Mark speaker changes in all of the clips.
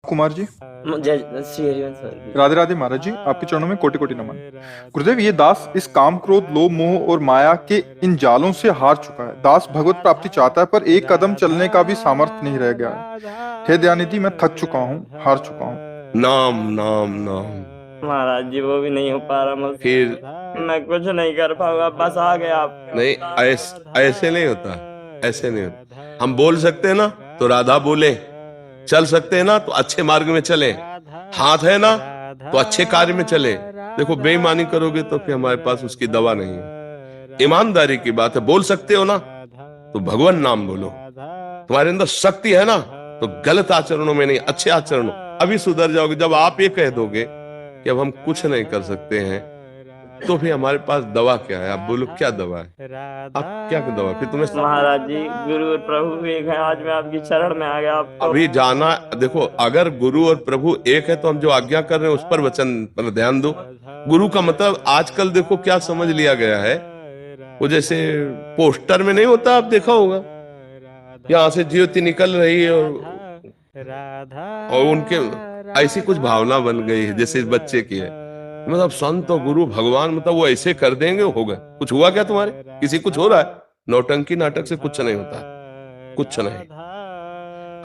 Speaker 1: कुमार जी।
Speaker 2: जय श्री हरिवंश सर।
Speaker 1: राधे राधे महाराज जी, आपके चरणों में कोटि कोटि नमन। गुरुदेव, ये दास इस काम क्रोध लोभ मोह और माया के इन जालों से हार चुका है। दास भगवत प्राप्ति चाहता है, पर एक कदम चलने का भी सामर्थ्य नहीं रह गया है। हे दयानिधि, मैं थक चुका हूँ, हार चुका हूँ।
Speaker 3: नाम नाम नाम।
Speaker 2: महाराज जी वो भी नहीं हो पा रहा मुझसे।
Speaker 3: फिर
Speaker 2: मैं कुछ नहीं कर पाऊंगा, बस आ गया आप।
Speaker 3: नहीं, ऐसे नहीं होता, ऐसे नहीं होता। हम बोल सकते हैं ना तो राधा बोले, चल सकते हैं ना तो अच्छे मार्ग में चले, हाथ है ना तो अच्छे कार्य में चले। देखो, बेईमानी करोगे तो फिर हमारे पास उसकी दवा नहीं है। ईमानदारी की बात है, बोल सकते हो ना तो भगवान नाम बोलो। तुम्हारे अंदर शक्ति है ना तो गलत आचरणों में नहीं, अच्छे आचरणों अभी सुधर जाओगे। जब आप ये कह दोगे कि अब हम कुछ नहीं कर सकते हैं, तो फिर हमारे पास दवा क्या है? आप बोलो, क्या दवा है? आप क्या दवा? फिर तुम्हें
Speaker 2: महाराज जी गुरु और प्रभु एक है, आज मैं आपकी शरण में आ गया। आप तो
Speaker 3: अभी जाना। देखो, अगर गुरु और प्रभु एक है तो हम जो आज्ञा कर रहे हैं उस पर वचन पर ध्यान दो। गुरु का मतलब आजकल देखो क्या समझ लिया गया है, वो जैसे पोस्टर में नहीं होता, आप देखा होगा, यहाँ से ज्योति निकल रही है और उनके ऐसी कुछ भावना बन गई है जैसे इस बच्चे की है। मतलब संत और गुरु भगवान, मतलब वो ऐसे कर देंगे, हो गए। कुछ हुआ क्या तुम्हारे? किसी कुछ हो रहा है? नौटंकी नाटक से कुछ नहीं होता, कुछ नहीं।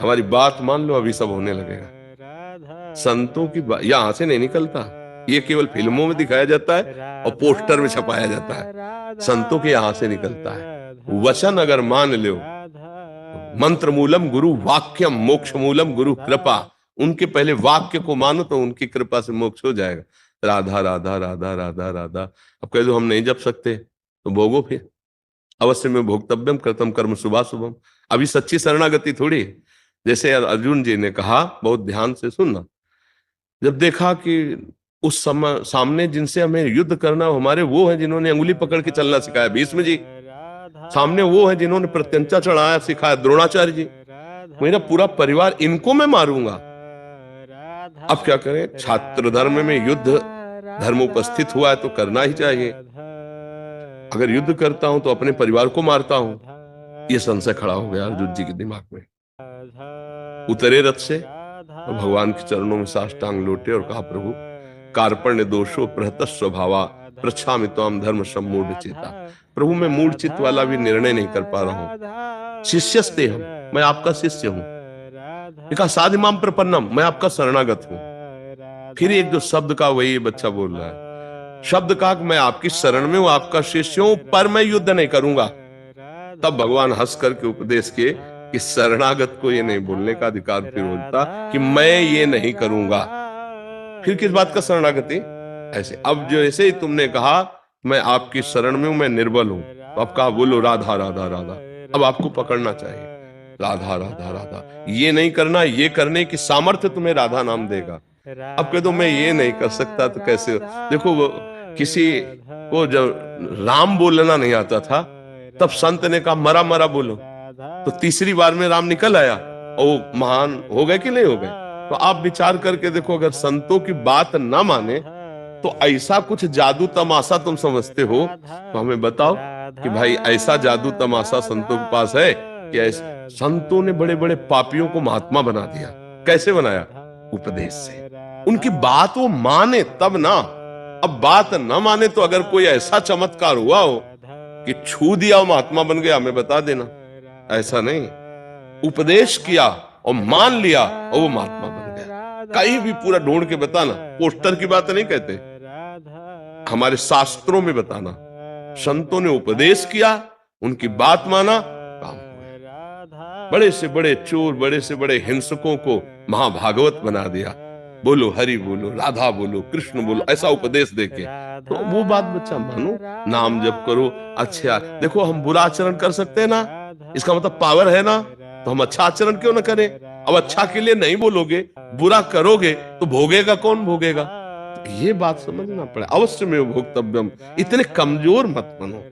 Speaker 3: हमारी बात मान लो, अभी सब होने लगेगा। संतों की बात यहां से नहीं निकलता, ये केवल फिल्मों में दिखाया जाता है और पोस्टर में छपाया जाता है। संतों के यहां से निकलता है। वचन अगर मान लो, मंत्र मूलम गुरु वाक्यम मोक्ष मूलम गुरु कृपा। उनके पहले वाक्य को मानो तो उनकी कृपा से मोक्ष हो जाएगा। राधा राधा राधा राधा राधा। अब कह दो हम नहीं जप सकते तो भोगो फिर। अवश्य में भोक्तव्यम कृतम कर्म शुभा शुभम। अभी सच्ची शरणागति थोड़ी। जैसे अर्जुन जी ने कहा, बहुत ध्यान से सुनना, जब देखा कि उस समय सामने जिनसे हमें युद्ध करना, हमारे वो है जिन्होंने अंगुली पकड़ के चलना सिखाया, भीष्म जी। सामने वो है जिन्होंने प्रत्यंचा चढ़ाया सिखाया, द्रोणाचार्य जी। मेरा पूरा परिवार, इनको मैं मारूंगा। अब क्या करें? छात्र धर्म में युद्ध धर्म उपस्थित हुआ है तो करना ही चाहिए। अगर युद्ध करता हूं तो अपने परिवार को मारता हूं। यह संशय खड़ा हो गया अर्जुन जी के दिमाग में। उतरे रथ से और भगवान के चरणों में साष्टांग लोटे और कहा, प्रभु कार्पण्य दोषो प्रहत स्वभावा प्रच्छामि त्वाम धर्म सम्मूढ़ चेता। प्रभु मैं मूढ़ चित्त वाला भी निर्णय नहीं कर पा रहा हूं। शिष्यस्ते हम, मैं आपका शिष्य हूं। कहा साधिमाम प्रपन्नम, मैं आपका शरणागत हूं। फिर एक जो शब्द का, वही बच्चा बोल रहा है, शब्द का मैं आपकी शरण में हूं, आपका शिष्य हूं, पर मैं युद्ध नहीं करूंगा। तब भगवान हंस करके उपदेश किए कि शरणागत को ये नहीं बोलने का अधिकार फिर होता कि मैं ये नहीं करूंगा। फिर किस बात का शरणागति? ऐसे अब जो ऐसे ही तुमने कहा मैं आपकी शरण में हूं, मैं निर्बल हूं, तो अब कहा बोलो राधा राधा राधा। अब आपको पकड़ना चाहिए, राधा राधा राधा। ये नहीं करना, ये करने की सामर्थ्य तुम्हें राधा नाम देगा। अब कह दो मैं ये नहीं कर सकता तो कैसे हो? देखो, वो किसी को जब राम बोलना नहीं आता था तब संत ने कहा मरा मरा बोलो, तो तीसरी बार में राम निकल आया और वो महान हो गए कि नहीं हो गए? तो आप विचार करके देखो, अगर संतों की बात ना माने तो ऐसा कुछ जादू तमाशा तुम समझते हो, तो हमें बताओ कि भाई ऐसा जादू तमाशा संतों के पास है कि ऐसे संतों ने बड़े बड़े पापियों को महात्मा बना दिया। कैसे बनाया? उपदेश से। उनकी बात वो माने तब ना। अब बात ना माने तो अगर कोई ऐसा चमत्कार हुआ हो कि छू दिया महात्मा बन गया, हमें बता देना। ऐसा नहीं, उपदेश किया और मान लिया और वो महात्मा बन गया। कहीं भी पूरा ढूंढ के बताना, पोस्टर की बात नहीं कहते, हमारे शास्त्रों में बताना। संतों ने उपदेश किया, उनकी बात माना, काम हुआ। बड़े से बड़े चोर, बड़े से बड़े हिंसकों को महाभागवत बना दिया। बोलो हरि बोलो, राधा बोलो, कृष्ण बोलो, ऐसा उपदेश देके तो वो बात बच्चा मानो, नाम जप करो। अच्छा देखो, हम बुरा आचरण कर सकते हैं ना, इसका मतलब पावर है ना, तो हम अच्छा आचरण क्यों ना करें? अब अच्छा के लिए नहीं बोलोगे, बुरा करोगे तो भोगेगा कौन? भोगेगा। तो ये बात समझना पड़े। अवश्य में भोक्तव्यम। इतने कमजोर मत बनो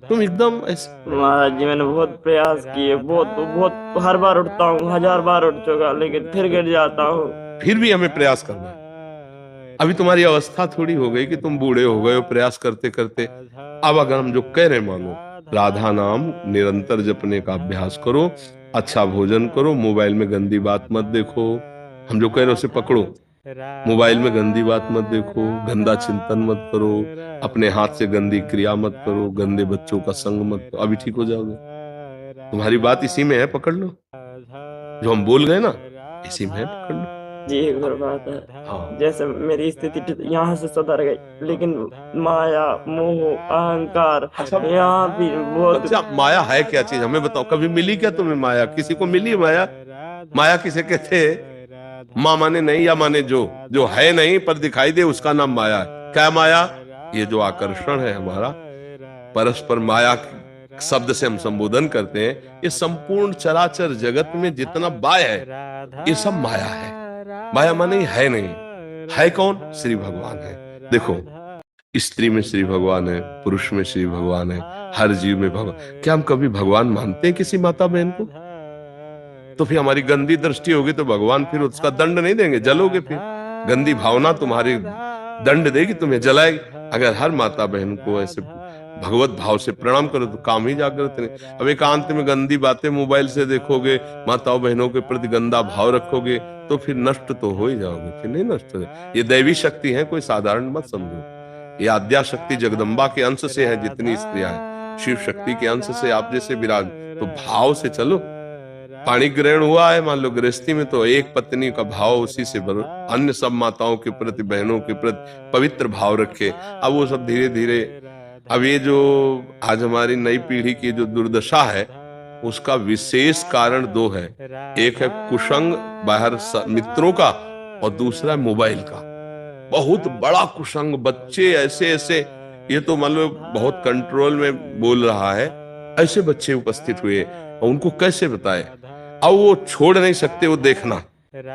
Speaker 3: तुम एकदम ऐसे।
Speaker 2: महाराज जी मैंने बहुत प्रयास किए, बहुत बहुत हर बार उठता हूँ, 1000 बार उठ चुका, लेकिन फिर गिर जाता हूँ।
Speaker 3: फिर भी हमें प्रयास करना है। अभी तुम्हारी अवस्था थोड़ी हो गई कि तुम बूढ़े हो गए हो प्रयास करते करते। अब अगर हम जो कह रहे मानो, राधा नाम निरंतर जपने का अभ्यास करो, अच्छा भोजन करो, मोबाइल में गंदी बात मत देखो, हम जो कह रहे हैं उसे पकड़ो। मोबाइल में गंदी बात मत देखो, गंदा चिंतन मत करो, अपने हाथ से गंदी क्रिया मत करो, गंदे बच्चों का संग मत करो, अभी ठीक हो जाओगे। तुम्हारी बात इसी में है, पकड़ लो। जो हम बोल गए ना, इसी में है, पकड़ लो।
Speaker 2: जी गुरु बात है।
Speaker 3: हाँ।
Speaker 2: जैसे मेरी स्थिति यहाँ से सुधर गई, लेकिन माया मोह अहंकार
Speaker 3: अच्छा,
Speaker 2: यहाँ भी बहुत।
Speaker 3: अच्छा, माया है क्या चीज, हमें बताओ। कभी मिली क्या तुम्हें माया? किसी को मिली माया? माया किसे कहते हैं? माँ माने नहीं या माने जो है नहीं पर दिखाई दे, उसका नाम माया है। क्या माया? ये जो आकर्षण है हमारा, परस्पर माया शब्द से हम संबोधन करते हैं, ये संपूर्ण चराचर जगत में जितना बाय है, ये सब माया है। माया माने है नहीं, है कौन? श्री भगवान है। देखो, स्त्री में श्री भगवान है, पुरुष में श्री भगवान है, हर जीव में भगवान। क्या हम कभी भगवान मानते हैं किसी माता बहन को? तो फिर हमारी गंदी दृष्टि होगी तो भगवान फिर उसका दंड नहीं देंगे, जलोगे। फिर गंदी भावना तुम्हारी दंड देगी, तुम्हें जलाएगी। अगर हर माता बहन को ऐसे भगवत भाव से प्रणाम करो तो काम ही जागृत नहीं। अब एकांत में गंदी बातें मोबाइल से देखोगे, माताओं बहनों के प्रति गंदा भाव रखोगे, तो फिर नष्ट तो हो ही जाओगे। फिर नहीं नष्ट हो। ये दैवी शक्ति है, कोई साधारण मत समझो। ये आद्या शक्ति जगदम्बा के अंश से है, जितनी स्त्रियां हैं शिव शक्ति के अंश से आप जैसे विराज। तो भाव से चलो। पाणी ग्रहण हुआ है, मान लो गृहस्थी में, तो एक पत्नी का भाव उसी से भरो। अन्य सब माताओं के प्रति, बहनों के प्रति पवित्र भाव रखे। अब वो सब धीरे धीरे, अब ये जो आज हमारी नई पीढ़ी की जो दुर्दशा है, उसका विशेष कारण दो है। एक है कुसंग बाहर मित्रों का, और दूसरा है मोबाइल का। बहुत बड़ा कुसंग, बच्चे ऐसे ऐसे, ये तो मान लो बहुत कंट्रोल में बोल रहा है, ऐसे बच्चे उपस्थित हुए, और उनको कैसे बताए? अब वो छोड़ नहीं सकते, वो देखना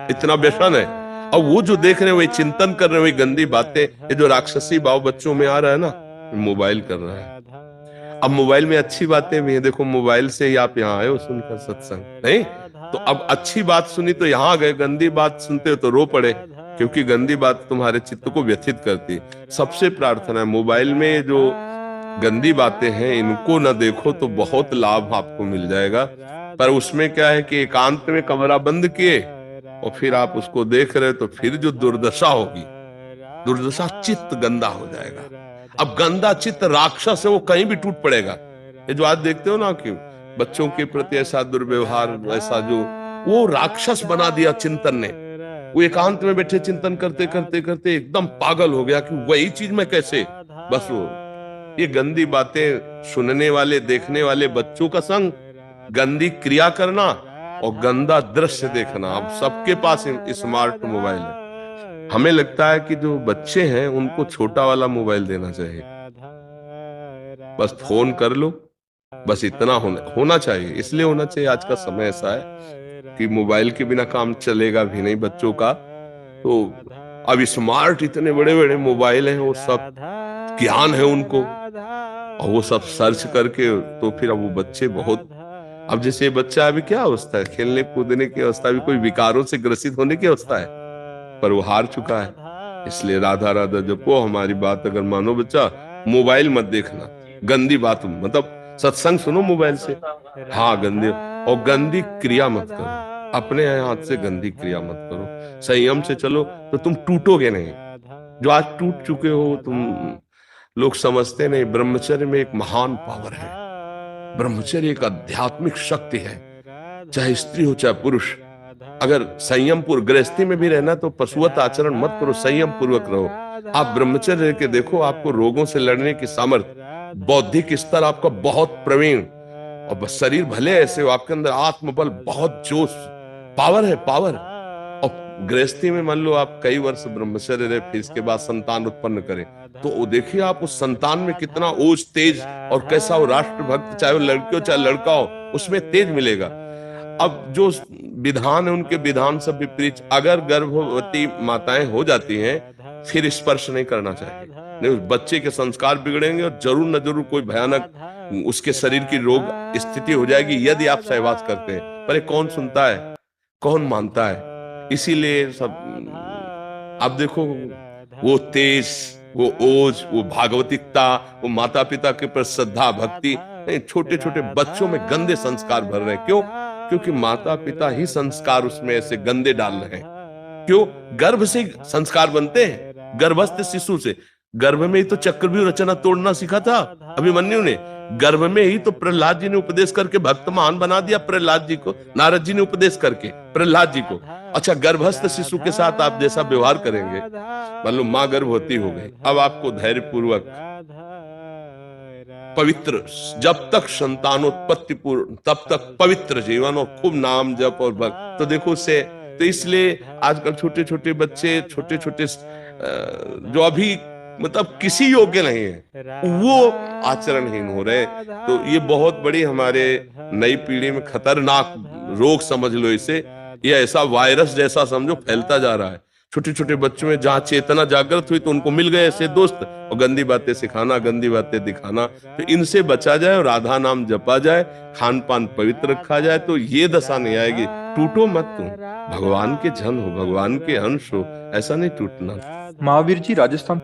Speaker 3: इतना व्यसन है। अब वो जो देख रहे हैं, वही चिंतन कर रहे हैं, वही गंदी बातें, ये जो राक्षसी भाव बच्चों में आ रहा है ना, मोबाइल कर रहा है। अब मोबाइल में अच्छी बातें भी है, देखो मोबाइल से ही आप यहाँ आए हो सुनकर सत्संग, नहीं तो अब अच्छी बात सुनी तो यहाँ गए, गंदी बात सुनते हो तो रो पड़े, क्योंकि गंदी बात तुम्हारे चित्त को व्यथित करती है। सबसे प्रार्थना है, मोबाइल में जो गंदी बातें हैं इनको न देखो तो बहुत लाभ आपको मिल जाएगा। पर उसमें क्या है कि एकांत में कमरा बंद किए और फिर आप उसको देख रहे हो, तो फिर जो दुर्दशा होगी, दुर्दशा, चित्त गंदा हो जाएगा। अब गंदा चित्त राक्षस है, वो कहीं भी टूट पड़ेगा। ये जो आज देखते हो ना कि बच्चों के प्रति ऐसा दुर्व्यवहार, ऐसा जो वो राक्षस बना दिया चिंतन ने। वो एकांत में बैठे चिंतन करते करते करते एकदम पागल हो गया कि वही चीज में कैसे, बस वो ये गंदी बातें सुनने वाले, देखने वाले बच्चों का संग, गंदी क्रिया करना और गंदा दृश्य देखना। अब सबके पास स्मार्ट मोबाइल है। हमें लगता है कि जो बच्चे हैं उनको छोटा वाला मोबाइल देना चाहिए, बस फोन कर लो, बस इतना होना चाहिए। इसलिए होना चाहिए, आज का समय ऐसा है कि मोबाइल के बिना काम चलेगा भी नहीं बच्चों का। तो अब स्मार्ट इतने बड़े बड़े मोबाइल हैं, वो सब ज्ञान है उनको, और वो सब सर्च करके, तो फिर अब वो बच्चे बहुत, अब जैसे बच्चा अभी क्या अवस्था है, खेलने कूदने की अवस्था, अभी कोई विकारों से ग्रसित होने की अवस्था है, पर वो हार चुका है। इसलिए राधा राधा जपो, हमारी बात अगर मानो बच्चा, मोबाइल मत देखना, गंदी बात मतलब सत्संग सुनो मोबाइल से, हाँ गंदी, और गंदी क्रिया मत करो, अपने हाथ से गंदी क्रिया मत करो, संयम से चलो तो तुम टूटोगे नहीं। जो आज टूट चुके हो तुम, लोग समझते नहीं, ब्रह्मचर्य में एक महान पावर है। ब्रह्मचर्य एक आध्यात्मिक शक्ति है, चाहे स्त्री हो चाहे पुरुष। अगर संयम पूर्वक गृहस्थी में भी रहना तो पशुवत आचरण मत करो, संयम पूर्वक रहो। आप ब्रह्मचर्य के देखो, आपको रोगों से लड़ने की सामर्थ्य, बौद्धिक स्तर आपका बहुत प्रवीण, और शरीर भले ऐसे हो, आपके अंदर आत्मबल, बहुत जोश, पावर है, पावर। और गृहस्थी में मान लो आप कई वर्ष ब्रह्मचर्य रहे, फिर इसके बाद संतान उत्पन्न करें, तो देखिए आप उस संतान में कितना ओज, तेज, और कैसा वो राष्ट्रभक्त, चाहे वो लड़की हो चाहे लड़का हो, उसमें तेज मिलेगा। अब जो विधान है उनके विधान सब विपरीत। अगर गर्भवती माताएं हो जाती हैं, फिर स्पर्श नहीं करना चाहिए, नहीं बच्चे के संस्कार बिगड़ेंगे और जरूर न जरूर कोई भयानक उसके शरीर की रोग स्थिति हो जाएगी यदि आप सहवास करते हैं। पर कौन सुनता है, कौन मानता है? इसीलिए सब आप देखो, वो तेज, वो ओज, वो भागवतिकता, वो माता पिता के प्रति श्रद्धा भक्ति नहीं, छोटे छोटे बच्चों में गंदे संस्कार भर रहे हैं। क्यों? क्योंकि माता पिता ही संस्कार उसमें ऐसे गंदे डाल रहे हैं। क्यों? गर्भ से संस्कार बनते हैं, गर्भस्थ शिशु से। गर्भ में ही तो चक्रव्यूह रचना तोड़ना सीखा था अभिमन्यु ने। गर्भ में ही तो प्रहलाद जी ने उपदेश करके भक्त महान बना दिया प्रहलाद जी को, नारद जी ने उपदेश करके प्रहलाद जी को। अच्छा, गर्भस्थ शिशु के साथ आप जैसा व्यवहार करेंगे, मान लो मां गर्भवती हो गई, अब आपको धैर्य पूर्वक पवित्र, जब तक संतानोत्पत्ति पूर्ण तब तक पवित्र जीवन और खूब नाम जप और भक्त, तो देखो उससे, तो इसलिए आजकल छोटे छोटे बच्चे, छोटे छोटे जो अभी मतलब किसी योग्य नहीं है, वो आचरणहीन हो रहे। तो ये बहुत बड़ी हमारे नई पीढ़ी में खतरनाक रोग समझ लो इसे। ये ऐसा वायरस जैसा समझो फैलता जा रहा है। छोटे छोटे बच्चों में जहां चेतना जागृत हुई तो उनको मिल गए ऐसे दोस्त, और गंदी बातें सिखाना, गंदी बातें दिखाना। तो इनसे बचा जाए और राधा नाम जपा जाए, खान पान पवित्र रखा जाए, तो ये दशा नहीं आएगी। टूटो मत तुम, भगवान के जन हो, भगवान के अंश हो, ऐसा नहीं टूटना।
Speaker 1: महावीर जी राजस्थान